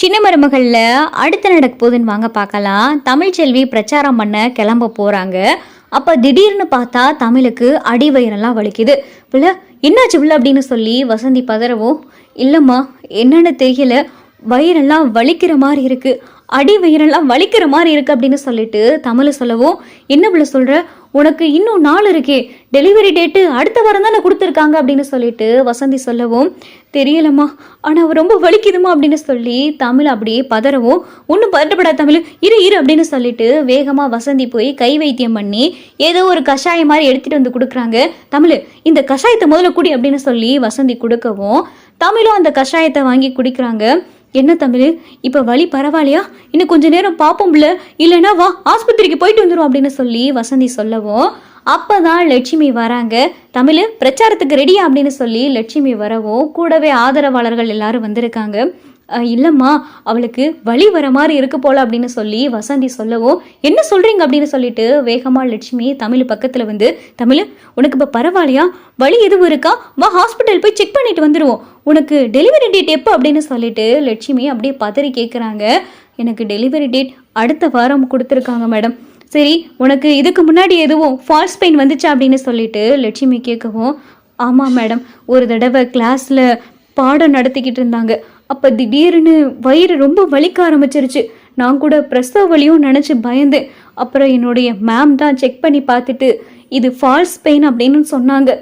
சின்ன மருமகளில் அடுத்து நடக்க போகுதுன்னு வாங்க பார்க்கலாம். தமிழ்ச்செல்வி பிரச்சாரம் பண்ண கிளம்ப போகிறாங்க. அப்போ திடீர்னு பார்த்தா தமிழுக்கு அடி வயிறெல்லாம் வலிக்குது. பிள்ளை என்னாச்சு பிள்ளை அப்படின்னு சொல்லி வசந்தி பதறவும், இல்லைம்மா என்னன்னு தெரியல, வயிறெல்லாம் வலிக்கிற மாதிரி இருக்குது, அடி வயிறெல்லாம் வலிக்கிற மாதிரி இருக்குது அப்படின்னு சொல்லிட்டு தமிழ் சொல்லவும், என்ன பிள்ளை சொல்கிற, உனக்கு இன்னும் நாள் இருக்கே, டெலிவரி டேட்டு அடுத்த வாரம் தானே கொடுத்துருக்காங்க அப்படின்னு சொல்லிட்டு வசந்தி சொல்லவும், தெரியலம்மா ஆனால் ரொம்ப வலிக்குதுமா அப்படின்னு சொல்லி தமிழ் அப்படியே பதறவும், ஒன்றும் பதட்டப்படாத தமிழ், இரு இரு அப்படின்னு சொல்லிட்டு வேகமாக வசந்தி போய் கை வைத்தியம் பண்ணி ஏதோ ஒரு கஷாயம் மாதிரி எடுத்துகிட்டு வந்து கொடுக்குறாங்க. தமிழ் இந்த கஷாயத்தை முதல்ல குடி அப்படின்னு சொல்லி வசந்தி கொடுக்கவும் தமிழும் அந்த கஷாயத்தை வாங்கி குடிக்கிறாங்க. என்ன தமிழ் இப்போ வலி பரவாயில்லையா, இன்னும் கொஞ்ச நேரம் பார்ப்போம்ல, இல்லைன்னா வா ஆஸ்பத்திரிக்கு போயிட்டு வந்துடும் அப்படின்னு சொல்லி வசந்தி சொல்லவும், அப்போதான் லட்சுமி வராங்க. தமிழ் பிரச்சாரத்துக்கு ரெடியா அப்படின்னு சொல்லி லட்சுமி வரவும் கூடவே ஆதரவாளர்கள் எல்லாரும் வந்திருக்காங்க. இல்லைம்மா அவளுக்கு வலி வர மாதிரி இருக்கு போல அப்படின்னு சொல்லி வசந்தி சொல்லவும், என்ன சொல்றீங்க அப்படின்னு சொல்லிட்டு வேகமாக லட்சுமி தமிழ் பக்கத்தில் வந்து, தமிழ் உனக்கு இப்போ பரவாயில்லையா, வலி எதுவும் இருக்கா, வா ஹாஸ்பிட்டல் போய் செக் பண்ணிட்டு வந்துடுவோம், உனக்கு டெலிவரி டேட் எப்போ அப்படின்னு சொல்லிட்டு லட்சுமி அப்படியே பதறி கேட்குறாங்க. எனக்கு டெலிவரி டேட் அடுத்த வாரம் கொடுத்துருக்காங்க மேடம். சரி உனக்கு இதுக்கு முன்னாடி எதுவும் ஃபால்ஸ் பெயின் வந்துச்சா அப்படின்னு சொல்லிட்டு லட்சுமி கேட்கவும், ஆமாம் மேடம், ஒரு தடவை கிளாஸில் பாடம் நடத்திக்கிட்டு இருந்தாங்க, அப்போ திடீர்னு வயிறு ரொம்ப வலிக்க ஆரம்பிச்சிருச்சு, நான் கூட பிரசவ வலியும் நினச்சி பயந்தேன், அப்புறம் என்னுடைய மேம் தான் செக் பண்ணி பார்த்துட்டு இது ஃபால்ஸ் பெயின் அப்படின்னு சொன்னாங்க,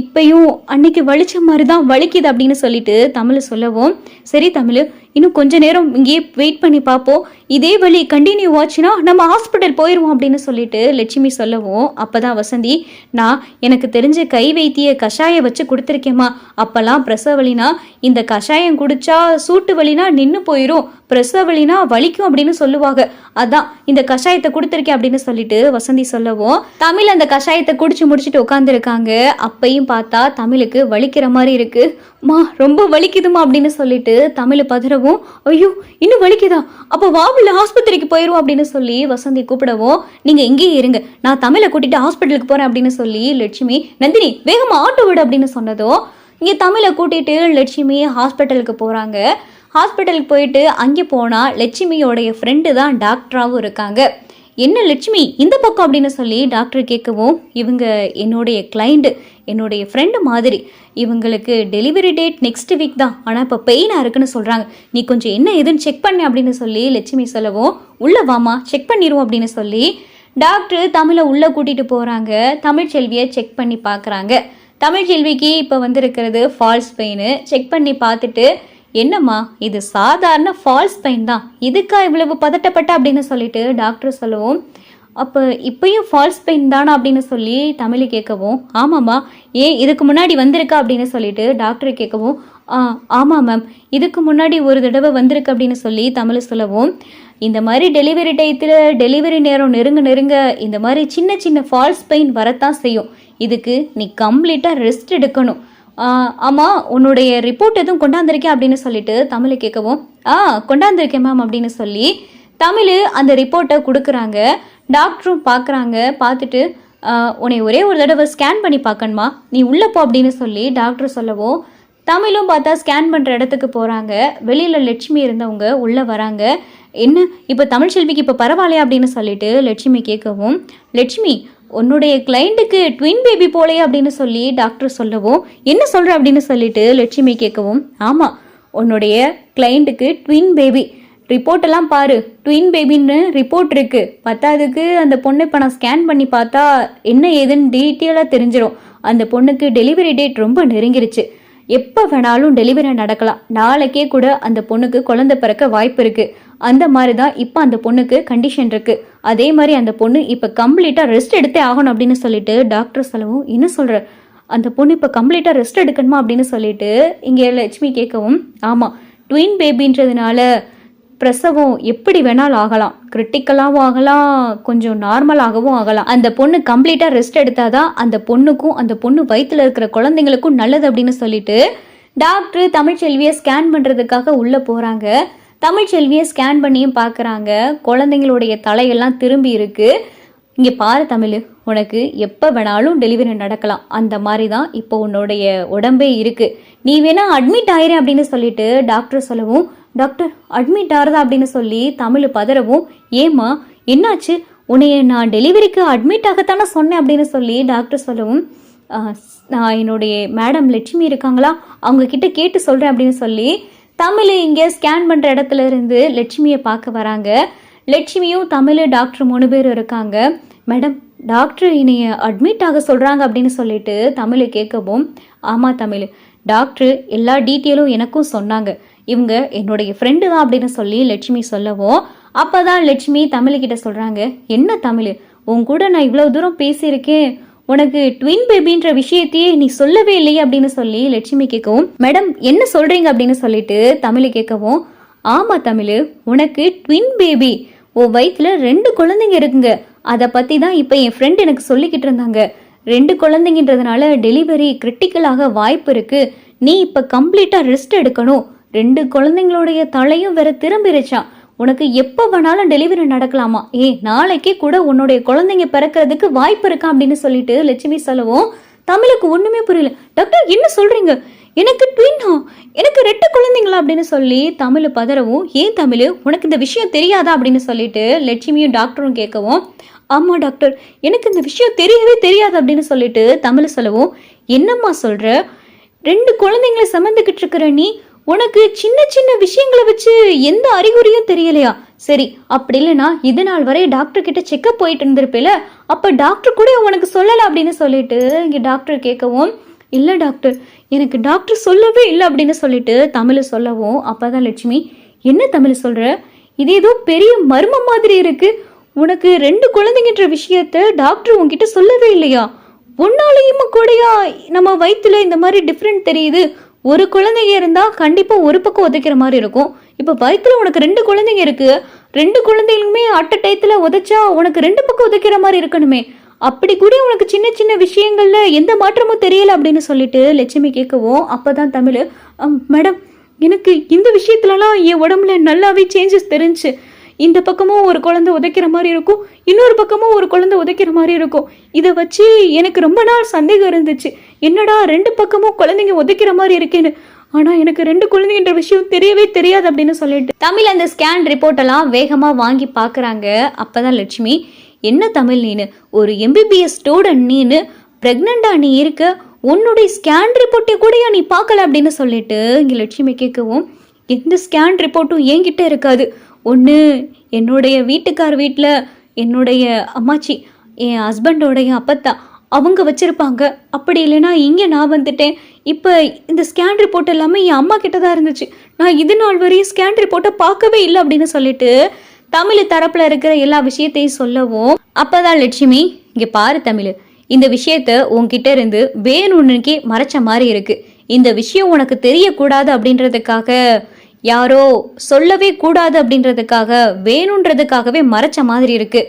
இப்பயும் அன்னைக்கு வலிச்ச மாதிரி தான் வலிக்குது அப்படின்னு சொல்லிட்டு தமிழ் சொல்லவும், சரி தமிழ் இன்னும் கொஞ்ச நேரம் இங்கேயே வெயிட் பண்ணி பார்ப்போம், இதே வலி கண்டினியூ ஆச்சுன்னா நம்ம ஹாஸ்பிட்டல் போயிடுவோம் அப்படின்னு சொல்லிட்டு லட்சுமி சொல்லவும், அப்போதான் வசந்தி, நான் எனக்கு தெரிஞ்ச கை வைத்திய கஷாயம் வச்சு கொடுத்துருக்கேம்மா, அப்போல்லாம் பிரசவ வலினா இந்த கஷாயம் குடிச்சா சூட்டு வலினா நின்று போயிடும், பிரசவ வலினா வலிக்கும் அப்படின்னு சொல்லுவாங்க, அதான் இந்த கஷாயத்தை கொடுத்துருக்கேன் அப்படின்னு சொல்லிட்டு வசந்தி சொல்லவும், தமிழ் அந்த கஷாயத்தை குடிச்சு முடிச்சுட்டு உட்காந்துருக்காங்க. அப்பையும் பார்த்தா தமிழுக்கு வலிக்கிற மாதிரி இருக்கு, மா ரொம்ப வலிக்குதுமா அப்படின்னு சொல்லிட்டு தமிழ் பதறவும், ஐயோ இன்னும் வலிக்குதா, அப்போ வாபுல ஆஸ்பத்திரிக்கு போயிடுவோம் அப்படின்னு சொல்லி வசந்தி கூப்பிடவும், நீங்க எங்கேயே இருங்க, நான் தமிழை கூட்டிட்டு ஹாஸ்பிட்டலுக்கு போறேன் அப்படின்னு சொல்லி லட்சுமி, நந்தினி வேகமா ஆட்டோ விடு அப்படின்னு சொன்னதும் இங்கே தமிழை கூட்டிட்டு லட்சுமி ஹாஸ்பிட்டலுக்கு போறாங்க. ஹாஸ்பிட்டலுக்கு போயிட்டு அங்கே போனால் லட்சுமியோடைய ஃப்ரெண்டு தான் டாக்டராகவும் இருக்காங்க. என்ன லட்சுமி இந்த பக்கம் அப்படின்னு சொல்லி டாக்டர் கேட்கவும், இவங்க என்னுடைய கிளைண்ட்டு, என்னுடைய ஃப்ரெண்டு மாதிரி, இவங்களுக்கு டெலிவரி டேட் நெக்ஸ்ட் வீக் தான், ஆனால் இப்போ பெயினாக இருக்குன்னு சொல்கிறாங்க, நீ கொஞ்சம் என்ன எதுன்னு செக் பண்ணு அப்படின்னு சொல்லி லட்சுமி சொல்லவும், உள்ளே வாமா செக் பண்ணிடுவோம் அப்படின்னு சொல்லி டாக்டர் தமிழை உள்ளே கூட்டிகிட்டு போகிறாங்க. தமிழ்ச்செல்வியை செக் பண்ணி பார்க்குறாங்க. தமிழ்ச்செல்விக்கு இப்போ வந்திருக்கிறது ஃபால்ஸ் பெயின். செக் பண்ணி பார்த்துட்டு, என்னம்மா இது சாதாரண ஃபால்ஸ் பெயின் தான், இதுக்கா இவ்வளவு பதட்டப்பட்ட அப்படின்னு சொல்லிட்டு டாக்டர் சொல்லவும், அப்போ இப்பயும் ஃபால்ஸ் பெயின் தானா அப்படின்னு சொல்லி தமிழ் கேட்கவும், ஆமாம்மா ஏன் இதுக்கு முன்னாடி வந்திருக்கா அப்படின்னு சொல்லிட்டு டாக்டர் கேட்கவும், ஆமாம் மேம் இதுக்கு முன்னாடி ஒரு தடவை வந்திருக்கு அப்படின்னு சொல்லி தமிழ் சொல்லவும், இந்த மாதிரி டெலிவரி டயத்தில் டெலிவரி நேரம் நெருங்க நெருங்க இந்த மாதிரி சின்ன சின்ன ஃபால்ஸ் பெயின் வரத்தான் செய்யும், இதுக்கு நீ கம்ப்ளீட்டாக ரெஸ்ட் எடுக்கணும், ஆமாம் உன்னுடைய ரிப்போர்ட் எதுவும் கொண்டாந்துருக்கேன் அப்படின்னு சொல்லிட்டு தமிழ் கேட்கவும், கொண்டாந்துருக்கேன் மேம் அப்படின்னு சொல்லி தமிழ் அந்த ரிப்போர்ட்டை கொடுக்குறாங்க. டாக்டரும் பார்க்குறாங்க. பார்த்துட்டு, உன்னை ஒரே ஒரு தடவை ஸ்கேன் பண்ணி பார்க்கணுமா, நீ உள்ளே போ அப்படின்னு சொல்லி டாக்டர் சொல்லவும், தமிழும் பார்த்தா ஸ்கேன் பண்ணுற இடத்துக்கு போகிறாங்க. வெளியில் லட்சுமி இருந்தவங்க உள்ளே வராங்க. என்ன இப்போ தமிழ்ச்செல்விக்கு இப்போ பரவாயில்லையா அப்படின்னு சொல்லிட்டு லட்சுமி கேட்கவும், லட்சுமி உன்னுடைய கிளைண்ட்டுக்கு ட்வின் பேபி போலையே அப்படின்னு சொல்லி டாக்டர் சொல்லவும், என்ன சொல்கிற அப்படின்னு சொல்லிட்டு லட்சுமி கேட்கவும், ஆமாம் உன்னுடைய கிளைண்ட்டுக்கு ட்வின் பேபி, ரிப்போர்ட்டெல்லாம் பாரு, ட்வின் பேபின்னு ரிப்போர்ட் இருக்குது, பத்தாவதுக்கு அந்த பொண்ணை இப்போ நான் ஸ்கேன் பண்ணி பார்த்தா என்ன ஏதுன்னு டீட்டெயிலாக தெரிஞ்சிடும், அந்த பொண்ணுக்கு டெலிவரி டேட் ரொம்ப நெருங்கிருச்சு, எப்போ வேணாலும் டெலிவரி நடக்கலாம், நாளைக்கே கூட அந்த பொண்ணுக்கு குழந்தை பிறக்க வாய்ப்பு இருக்குது, அந்த மாதிரி தான் இப்போ அந்த பொண்ணுக்கு கண்டிஷன் இருக்குது, அதே மாதிரி அந்த பொண்ணு இப்போ கம்ப்ளீட்டாக ரெஸ்ட் எடுத்தே ஆகணும் அப்படின்னு சொல்லிட்டு டாக்டர் சொல்லவும், என்ன சொல்கிற, அந்த பொண்ணு இப்போ கம்ப்ளீட்டாக ரெஸ்ட் எடுக்கணுமா அப்படின்னு சொல்லிட்டு இங்கே லட்சுமி கேட்கவும், ஆமாம் ட்வின் பேபின்றதுனால பிரசவம் எப்படி வேணாலும் ஆகலாம், கிரிட்டிக்கலாகவும் ஆகலாம், கொஞ்சம் நார்மலாகவும் ஆகலாம், அந்த பொண்ணு கம்ப்ளீட்டாக ரெஸ்ட் எடுத்தாதான் அந்த பொண்ணுக்கும் அந்த பொண்ணு வயிற்றில் இருக்கிற குழந்தைங்களுக்கும் நல்லது அப்படின்னு சொல்லிட்டு டாக்டர் தமிழ்ச்செல்வியை ஸ்கேன் பண்ணுறதுக்காக உள்ளே போகிறாங்க. தமிழ்ச்செல்வியை ஸ்கேன் பண்ணியும் பார்க்குறாங்க. குழந்தைங்களுடைய தலையெல்லாம் திரும்பி இருக்கு. இங்கே பாரு தமிழ், உனக்கு எப்போ வேணாலும் டெலிவரி நடக்கலாம், அந்த மாதிரி தான் இப்போ உன்னுடைய உடம்பே இருக்குது, நீ வேணா அட்மிட் ஆயிரு அப்படின்னு சொல்லிட்டு டாக்டர் சொல்லவும், டாக்டர் அட்மிட் ஆறதா அப்படின்னு சொல்லி தமிழ் பதறவும், ஏமா என்னாச்சு, உன்னைய நான் டெலிவரிக்கு அட்மிட் ஆகத்தானே சொன்னேன் அப்படின்னு சொல்லி டாக்டர் சொல்லவும், நான் என்னுடைய மேடம் லட்சுமி இருக்காங்களா, அவங்க கிட்ட கேட்டு சொல்கிறேன் அப்படின்னு சொல்லி தமிழ் இங்கே ஸ்கேன் பண்ணுற இடத்துல இருந்து லட்சுமியை பார்க்க வராங்க. லட்சுமியும் தமிழ் டாக்டர் 3 பேர் இருக்காங்க. மேடம், டாக்டர் என்னைய அட்மிட் ஆக சொல்கிறாங்க அப்படின்னு சொல்லிட்டு தமிழ் கேட்கவும், ஆமாம் தமிழ், டாக்டர் எல்லா டீட்டெயிலும் எனக்கும் சொன்னாங்க, இவங்க என்னுடைய ஃப்ரெண்டு தான் அப்படின்னு சொல்லி லட்சுமி சொல்லவும், அப்போ தான் லட்சுமி தமிழ்கிட்ட சொல்கிறாங்க, என்ன தமிழ், உன் கூட நான் இவ்வளோ தூரம் பேசியிருக்கேன், உனக்கு ட்வின் பேபின்ற விஷயத்தையே நீ சொல்லவே இல்லையே அப்படின்னு சொல்லி லட்சுமி கேட்கவும், மேடம் என்ன சொல்கிறீங்க அப்படின்னு சொல்லிட்டு தமிழ் கேட்கவும், ஆமாம் தமிழ், உனக்கு ட்வின் பேபி, உன் வயிற்றுல 2 குழந்தைங்க இருக்குங்க, அதை பற்றி தான் இப்போ என் ஃப்ரெண்ட் எனக்கு சொல்லிக்கிட்டு இருந்தாங்க. 2 குழந்தைங்கன்றதுனால டெலிவரி கிரிட்டிக்கலாக வாய்ப்பு இருக்குது, நீ இப்போ கம்ப்ளீட்டாக ரெஸ்ட் எடுக்கணும், 2 குழந்தைங்களுடைய தலையும் வேற திரும்பிருச்சான், உனக்கு எப்போ வேணாலும் டெலிவரி நடக்கலாமா, நாளைக்கே கூட உன்னுடைய குழந்தைங்க பிறக்கிறதுக்கு வாய்ப்பு இருக்கா அப்படின்னு சொல்லிட்டு லட்சுமி சொல்லவும், தமிழுக்கு ஒன்றுமே புரியல. டாக்டர் என்ன சொல்கிறீங்க, எனக்கு ட்வின்னா, எனக்கு 2 குழந்தைங்களா அப்படின்னு சொல்லி தமிழ் பதறவும், ஏன் தமிழ், உனக்கு இந்த விஷயம் தெரியாதா அப்படின்னு சொல்லிட்டு லட்சுமியும் டாக்டரும் கேட்கவும், ஆமாம் டாக்டர், எனக்கு இந்த விஷயம் தெரியவே தெரியாது அப்படின்னு சொல்லிட்டு தமிழ் சொல்லவும், என்னம்மா சொல்கிற, 2 குழந்தைங்களை சம்மந்துக்கிட்டு இருக்கிற நீ, உனக்கு சின்ன சின்ன விஷயங்களை வச்சு எந்த அறிகுறியும் தெரியலையா, சரி அப்படி இல்லைனா இது நாள் வரை டாக்டர் கிட்ட செக்கப் போயிட்டு இருந்திருப்பேல, அப்போ டாக்டர் கூட உனக்கு சொல்லலை அப்படின்னு சொல்லிட்டு இங்கே டாக்டர் கேட்கவும், இல்லை டாக்டர், எனக்கு டாக்டர் சொல்லவே இல்லை அப்படின்னு சொல்லிட்டு தமிழ் சொல்லவும், அப்போ தான் லட்சுமி, என்ன தமிழ் சொல்கிற, இது ஏதோ பெரிய மர்மம் மாதிரி இருக்கு, உனக்கு 2 குழந்தைங்கன்ற விஷயத்த டாக்டர் உன்கிட்ட சொல்லவே இல்லையா, உன்னாலையும் கூடயா நம்ம வயிற்றுல இந்த மாதிரி டிஃப்ரெண்ட் தெரியுது, ஒரு குழந்தைங்க இருந்தால் கண்டிப்பாக ஒரு பக்கம் உதைக்கிற மாதிரி இருக்கும், இப்போ வயிற்றுல உனக்கு 2 குழந்தைங்க இருக்கு, 2 குழந்தைங்களுமே அட்ட டயத்தில் உதைச்சா உனக்கு 2 பக்கம் உதைக்கிற மாதிரி இருக்கணுமே, அப்படி கூட உனக்கு சின்ன சின்ன விஷயங்கள்ல எந்த மாற்றமும் தெரியல அப்படின்னு சொல்லிட்டு லட்சுமி கேட்கவும், அப்போதான் தமிழ், மேடம் எனக்கு இந்த விஷயத்துலலாம் என் உடம்புல நல்லாவே சேஞ்சஸ் தெரிஞ்சு, இந்த பக்கமும் ஒரு குழந்தை உதைக்கிற மாதிரி இருக்கும், இன்னொரு பக்கமும் ஒரு குழந்தை உதைக்கிற மாதிரி இருக்கும், இதை வச்சு எனக்கு ரொம்ப நாள் சந்தேகம் இருந்துச்சு, என்னடா 2 பக்கமும் குழந்தைங்க உதைக்கிற மாதிரி இருக்கேன்னு, ஆனால் எனக்கு 2 குழந்தைன்ற விஷயம் தெரியவே தெரியாது அப்படின்னு சொல்லிட்டு தமிழ் அந்த ஸ்கேன் ரிப்போர்ட் எல்லாம் வேகமாக வாங்கி பார்க்குறாங்க. அப்போதான் லட்சுமி, என்ன தமிழ், நீனு ஒரு MBBS ஸ்டூடெண்ட், நீனு ப்ரெக்னெண்டா நீ இருக்க, உன்னுடைய ஸ்கேன் ரிப்போர்ட்டை கூடயா நீ பார்க்கல அப்படின்னு சொல்லிட்டு இங்கே லட்சுமி கேட்கவும், எந்த ஸ்கேன் ரிப்போர்ட்டும் என்கிட்ட இருக்காது, ஒன்று என்னுடைய வீட்டுக்கார் வீட்டில் என்னுடைய அம்மாச்சி, என் ஹஸ்பண்டோடைய அப்பத்தா அவங்க வச்சுருப்பாங்க, அப்படி இல்லைன்னா இங்கே நான் வந்துட்டேன், இப்போ இந்த ஸ்கேன் ரிப்போர்ட் எல்லாமே என் அம்மா கிட்ட தான் இருந்துச்சு, நான் இது நாள் வரையும் ஸ்கேன் ரிப்போர்ட்டை பார்க்கவே இல்லை அப்படின்னு சொல்லிட்டு தமிழ் தரப்பில் இருக்கிற எல்லா விஷயத்தையும் சொல்லவும், அப்போதான் லட்சுமி, இங்கே பாரு தமிழ், இந்த விஷயத்த உன்கிட்ட இருந்து வேணும்னுக்கே மறைச்ச மாதிரி இருக்கு, இந்த விஷயம் உனக்கு தெரியக்கூடாது அப்படின்றதுக்காக, யாரோ சொல்லவே கூடாது அப்படின்றதுக்காக வேணுன்றதுக்காகவே மறைச்ச மாதிரி இருக்கு.